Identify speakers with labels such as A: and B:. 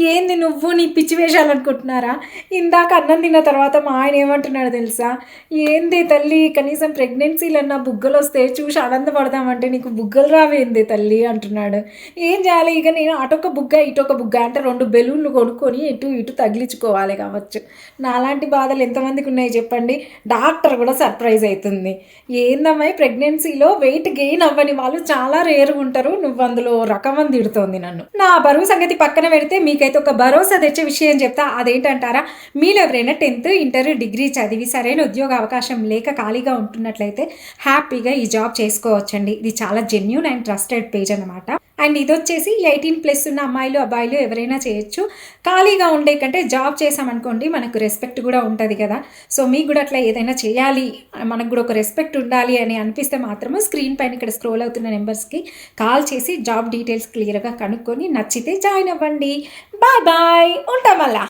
A: ఏంది నువ్వు నీ పిచ్చి వేషాలు అనుకుంటున్నారా? ఇందాక అన్నం తిన్న తర్వాత మా ఆయన ఏమంటున్నాడో తెలుసా? ఏంది తల్లి కనీసం ప్రెగ్నెన్సీలన్నా బుగ్గలొస్తే చూసి ఆనందపడదామంటే నీకు బుగ్గలు రావేందే తల్లి అంటున్నాడు. ఏం చేయాలి ఇక నేను అటొక బుగ్గ, ఇటొక బుగ్గ అంటే 2 బెలూన్లు కొనుక్కొని ఇటు, ఇటు తగిలించుకోవాలి కావచ్చు. నాలాంటి బాధలు ఎంతమందికి ఉన్నాయి చెప్పండి? డాక్టర్ కూడా సర్ప్రైజ్ అయితుంది. ఏందమ్మాయి ప్రెగ్నెన్సీలో వెయిట్ గెయిన్ అవ్వని వాళ్ళు చాలా రేర్‌గా ఉంటారు. నువ్వు అందులో రకం అని తిడుతోంది నన్ను. నా బరువు సంగతి పక్కన పెడితే మీకైతే ఒక భరోసా తెచ్చే విషయం చెప్తా. అదేంటంటారా? మీలో ఎవరైనా 10థ్, ఇంటర్, డిగ్రీ చదివి సరైన ఉద్యోగ అవకాశం లేక ఖాళీగా ఉంటున్నట్లయితే హ్యాపీగా ఈ జాబ్ చేసుకోవచ్చండి. ఇది చాలా జెన్యూన్ అండ్ ట్రస్టెడ్ పేజ్ అనమాట. అండ్ ఇదొచ్చేసి 18+ ఉన్న అమ్మాయిలు, అబ్బాయిలు ఎవరైనా చేయొచ్చు. ఖాళీగా ఉండే కంటే జాబ్ చేసామనుకోండి మనకు రెస్పెక్ట్ కూడా ఉంటది కదా! సో, మీకు కూడా అట్లా ఏదైనా చేయాలి, మనకు కూడా ఒక రెస్పెక్ట్ ఉండాలి అని అనిపిస్తే మాత్రము స్క్రీన్ పైన ఇక్కడ స్క్రోల్ అవుతున్న నెంబర్స్‌కి కాల్ చేసి జాబ్ డీటెయిల్స్ క్లియర్‌గా కనుక్కొని నచ్చితే జాయిన్ అవ్వండి. Bye bye. ఉంటాం మళ్ళా.